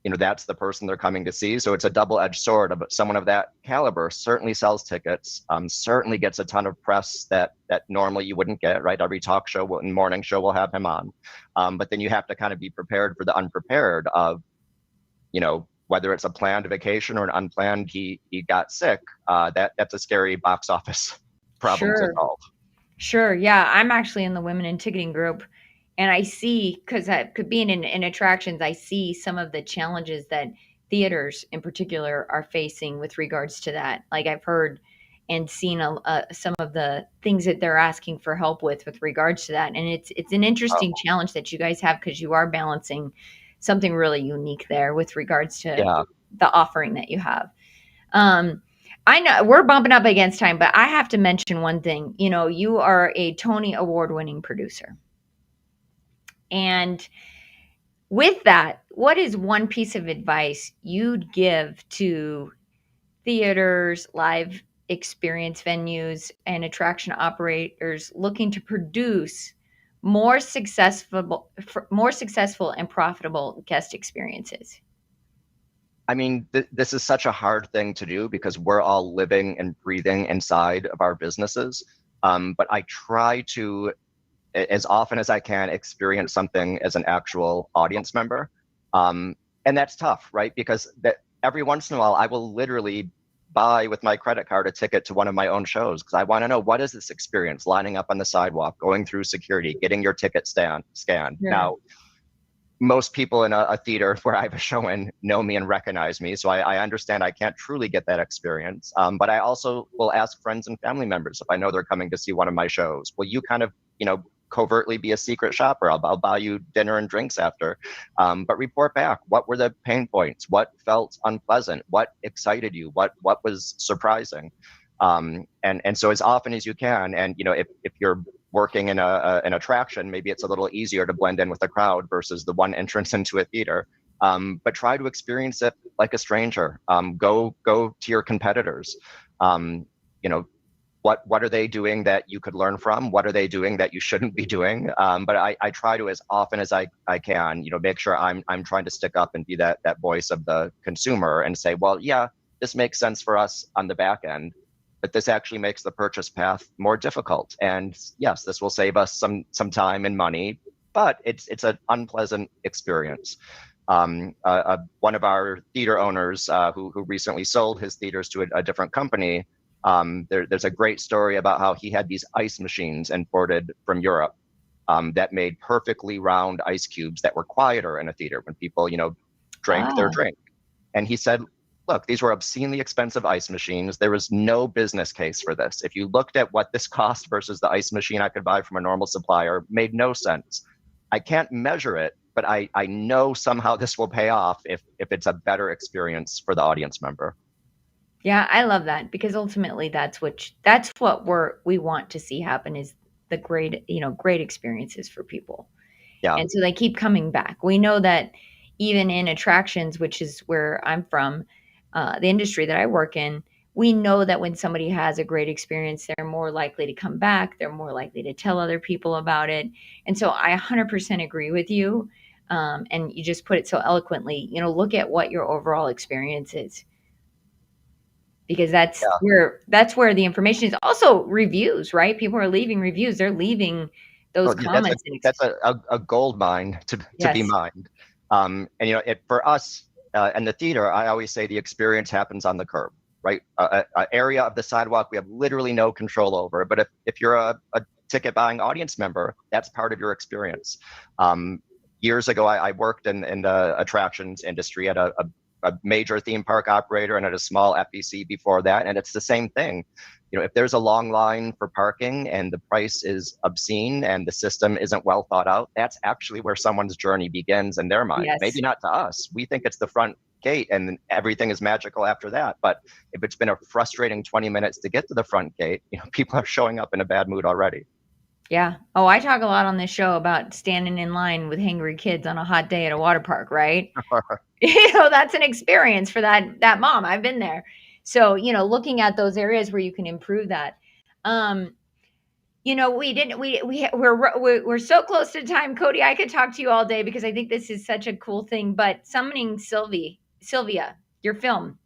that's the person they're coming to see. So it's a double-edged sword. But someone of that caliber certainly sells tickets, certainly gets a ton of press that normally you wouldn't get, right? Every talk show and morning show will have him on. But then you have to kind of be prepared for the unprepared of whether it's a planned vacation or an unplanned, he got sick. That's a scary box office problem to Sure. solve. Sure. Yeah. I'm actually in the women in ticketing group, and I see, because I could be in attractions, I see some of the challenges that theaters in particular are facing with regards to that. Like I've heard and seen some of the things that they're asking for help with regards to that, and it's an interesting Oh, challenge that you guys have because you are balancing something really unique there with regards to yeah. the offering that you have. Um, I know we're bumping up against time, but I have to mention one thing. You are a Tony Award winning producer. And with that, what is one piece of advice you'd give to theaters, live experience venues, and attraction operators looking to produce more successful and profitable guest experiences? I mean, this is such a hard thing to do because we're all living and breathing inside of our businesses. But I try to, as often as I can, experience something as an actual audience member. And that's tough, right? Because every once in a while, I will literally buy with my credit card a ticket to one of my own shows because I want to know, what is this experience, lining up on the sidewalk, going through security, getting your ticket scanned. Sure. Now, most people in a theater where I have a show in know me and recognize me. So I understand I can't truly get that experience. But I also will ask friends and family members if I know they're coming to see one of my shows. Will you kind of, covertly be a secret shopper? I'll buy you dinner and drinks after. But report back. What were the pain points? What felt unpleasant? What excited you? What was surprising? And so as often as you can, and if you're working in an attraction, maybe it's a little easier to blend in with the crowd versus the one entrance into a theater. But try to experience it like a stranger. Go to your competitors. What are they doing that you could learn from? What are they doing that you shouldn't be doing? But I try to, as often as I can, make sure I'm trying to stick up and be that voice of the consumer and say, well, yeah, this makes sense for us on the back end, but this actually makes the purchase path more difficult. And yes, this will save us some time and money, but it's an unpleasant experience. One of our theater owners who recently sold his theaters to a different company, there's a great story about how he had these ice machines imported from Europe that made perfectly round ice cubes that were quieter in a theater when people, drank their drink. And he said, look, these were obscenely expensive ice machines. There was no business case for this. If you looked at what this cost versus the ice machine I could buy from a normal supplier, made no sense. I can't measure it, but I know somehow this will pay off if it's a better experience for the audience member. Yeah, I love that because ultimately that's what we want to see happen is the great experiences for people. Yeah. And so they keep coming back. We know that even in attractions, which is where I'm from, the industry that I work in, we know that when somebody has a great experience, they're more likely to come back. They're more likely to tell other people about it. And so I 100% agree with you. And you just put it so eloquently, look at what your overall experience is. Because that's where the information is. Also reviews, right? People are leaving reviews. They're leaving those comments. That's a gold mine to be mined. And for us and the theater, I always say the experience happens on the curb, right? An area of the sidewalk we have literally no control over. But if you're a ticket buying audience member, that's part of your experience. Years ago, I worked in the attractions industry at a major theme park operator and at a small FEC before that. And it's the same thing. If there's a long line for parking and the price is obscene and the system isn't well thought out, that's actually where someone's journey begins in their mind. Yes. Maybe not to us. We think it's the front gate and everything is magical after that. But if it's been a frustrating 20 minutes to get to the front gate, people are showing up in a bad mood already. Yeah. Oh, I talk a lot on this show about standing in line with hangry kids on a hot day at a water park, right? That's an experience for that mom. I've been there. So, looking at those areas where you can improve that. We're so close to time. Cody, I could talk to you all day because I think this is such a cool thing, but Summoning Sylvia, your film.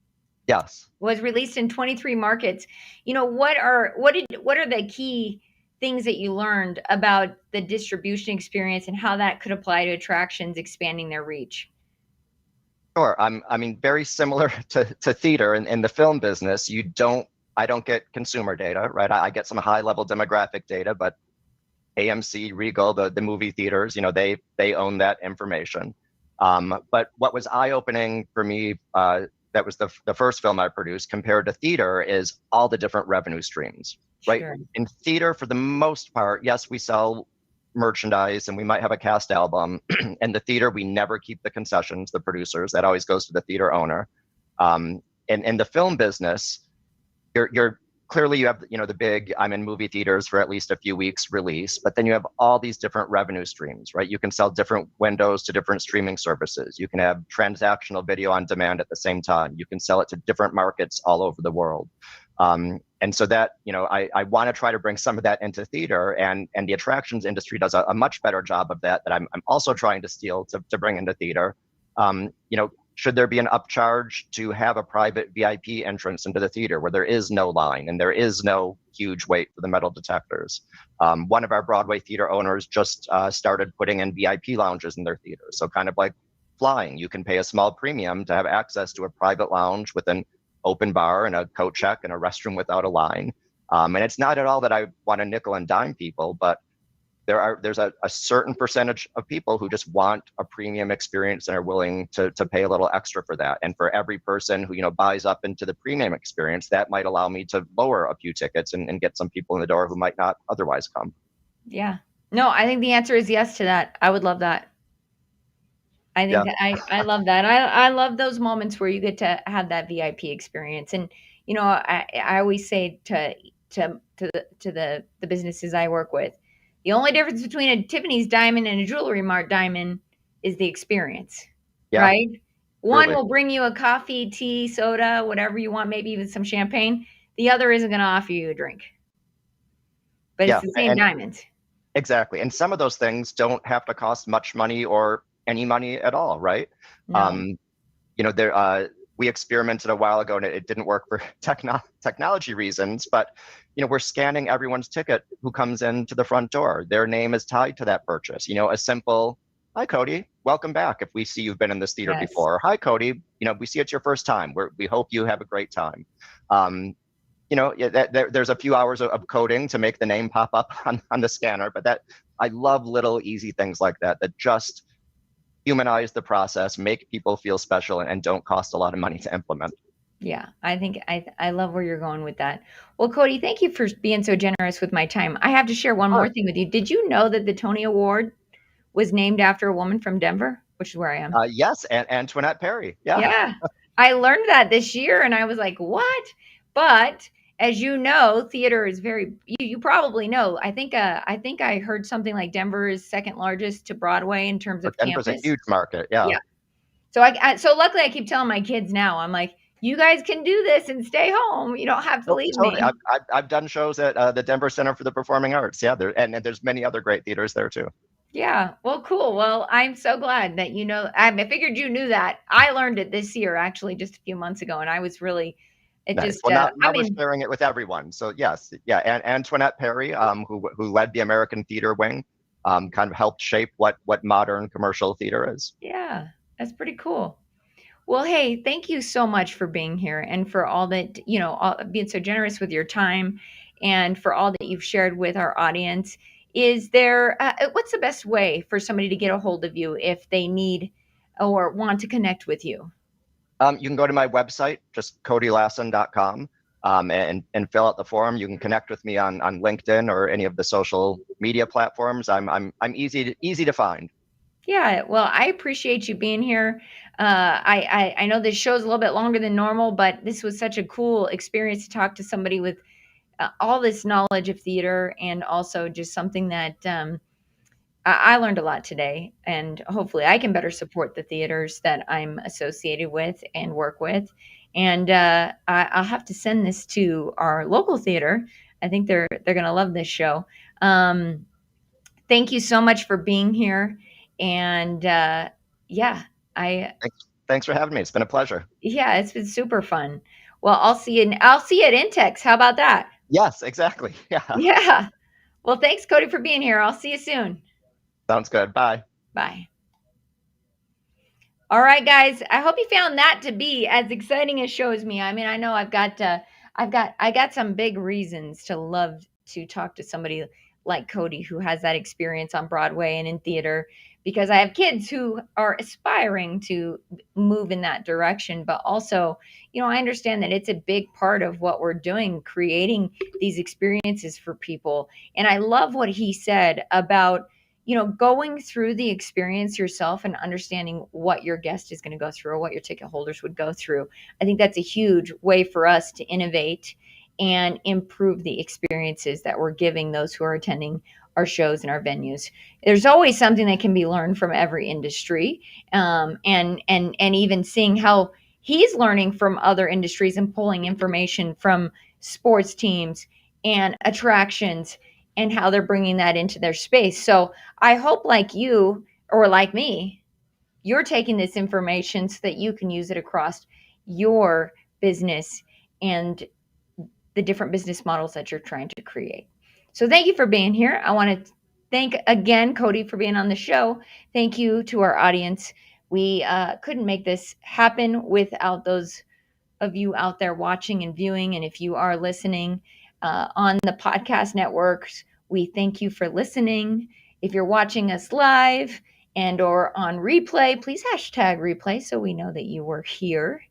Yes. Was released in 23 markets. What are the key things that you learned about the distribution experience and how that could apply to attractions expanding their reach? Sure. I mean, very similar to theater in the film business, I don't get consumer data, right? I get some high level demographic data, but AMC, Regal, the movie theaters, they own that information. But what was eye opening for me, that was the first film I produced compared to theater, is all the different revenue streams, right? Sure. In theater, for the most part, yes, we sell merchandise and we might have a cast album. And the theater, we never keep the concessions, the producers. That always goes to the theater owner. And in the film business, you're clearly, you have the big I'm in movie theaters for at least a few weeks release, but then you have all these different revenue streams, right? You can sell different windows to different streaming services. You can have transactional video on demand at the same time. You can sell it to different markets all over the world. And so that, I want to try to bring some of that into theater, and the attractions industry does a much better job of that I'm also trying to steal to bring into theater. Should there be an upcharge to have a private VIP entrance into the theater where there is no line and there is no huge wait for the metal detectors? One of our Broadway theater owners just started putting in VIP lounges in their theater. So kind of like flying, you can pay a small premium to have access to a private lounge with an open bar and a coat check and a restroom without a line. And it's not at all that I want to nickel and dime people, but there's a certain percentage of people who just want a premium experience and are willing to pay a little extra for that. And for every person who buys up into the premium experience, that might allow me to lower a few tickets and get some people in the door who might not otherwise come. Yeah. No, I think the answer is yes to that. I would love that. I think that I love that. I love those moments where you get to have that VIP experience. And I always say to the businesses I work with, the only difference between a Tiffany's diamond and a Jewelry Mart diamond is the experience, right? One Truly. will bring you a coffee, tea, soda, whatever you want, maybe even some champagne. The other isn't going to offer you a drink, but it's the same diamond. Exactly. And some of those things don't have to cost much money or any money at all, right? No. We experimented a while ago and it didn't work for technology reasons, but we're scanning everyone's ticket who comes into the front door. Their name is tied to that purchase. A simple, "Hi, Cody, welcome back. If we see you've been in this theater before, hi, Cody, we see it's your first time. We hope you have a great time." There's a few hours of coding to make the name pop up on the scanner, but I love little easy things like that just humanize the process, make people feel special, and don't cost a lot of money to implement. Yeah, I think I love where you're going with that. Well, Cody, thank you for being so generous with my time. I have to share one more thing with you. Did you know that the Tony Award was named after a woman from Denver, which is where I am? Yes, and Antoinette Perry. Yeah, I learned that this year, and I was like, what? But as you know, theater is you probably know. I think I heard something like Denver is second largest to Broadway in terms of Denver's campus. a huge market. Yeah. So luckily I keep telling my kids now, I'm like, you guys can do this and stay home. You don't have to leave me. I've done shows at the Denver Center for the Performing Arts. Yeah, and there's many other great theaters there too. Yeah. Well, cool. Well, I'm so glad that I figured you knew that. I learned it this year, actually, just a few months ago, and I was really. Nice. Now we're sharing it with everyone. So yes, yeah, and Antoinette Perry, who led the American Theater Wing, kind of helped shape what modern commercial theater is. Yeah, that's pretty cool. Well, hey, thank you so much for being here and for all that, being so generous with your time and for all that you've shared with our audience. Is there, what's the best way for somebody to get a hold of you if they need or want to connect with you? You can go to my website, just codylassen.com, and fill out the form. You can connect with me on LinkedIn or any of the social media platforms. I'm easy to find. Yeah, well, I appreciate you being here. I know this show's a little bit longer than normal, but this was such a cool experience to talk to somebody with all this knowledge of theater, and also just something that I learned a lot today. And hopefully, I can better support the theaters that I'm associated with and work with. And I'll have to send this to our local theater. I think they're going to love this show. Thank you so much for being here. And Thanks for having me. It's been a pleasure. Yeah, it's been super fun. Well, I'll see you at Intex. How about that? Yes, exactly. Yeah. Yeah. Well, thanks, Cody, for being here. I'll see you soon. Sounds good. Bye. Bye. All right, guys. I hope you found that to be as exciting as shows me. I mean, I know I got some big reasons to love to talk to somebody like Cody, who has that experience on Broadway and in theater, because I have kids who are aspiring to move in that direction. But also, I understand that it's a big part of what we're doing, creating these experiences for people. And I love what he said about, going through the experience yourself and understanding what your guest is going to go through or what your ticket holders would go through. I think that's a huge way for us to innovate and improve the experiences that we're giving those who are attending our shows and our venues. There's always something that can be learned from every industry, and even seeing how he's learning from other industries and pulling information from sports teams and attractions and how they're bringing that into their space. So I hope, like you or like me, you're taking this information so that you can use it across your business and the different business models that you're trying to create. So thank you for being here. I want to thank again Cody for being on the show. Thank you to our audience. We couldn't make this happen without those of you out there watching and viewing. And if you are listening on the podcast networks, we thank you for listening. If you're watching us live and or on replay, please hashtag replay so we know that you were here.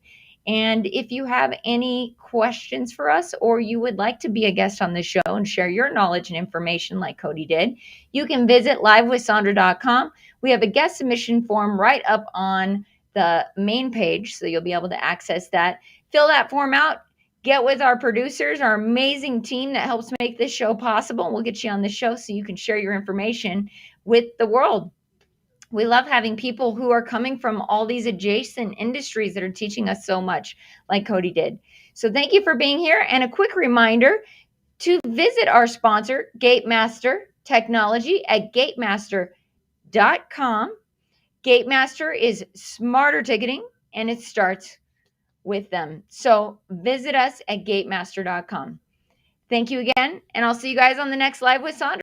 And if you have any questions for us or you would like to be a guest on the show and share your knowledge and information like Cody did, you can visit livewithsondra.com. We have a guest submission form right up on the main page, so you'll be able to access that. Fill that form out. Get with our producers, our amazing team that helps make this show possible. And we'll get you on the show so you can share your information with the world. We love having people who are coming from all these adjacent industries that are teaching us so much, like Cody did. So thank you for being here. And a quick reminder to visit our sponsor, Gatemaster Technology, at gatemaster.com. Gatemaster is smarter ticketing, and it starts with them. So visit us at gatemaster.com. Thank you again, and I'll see you guys on the next Live with Sondra.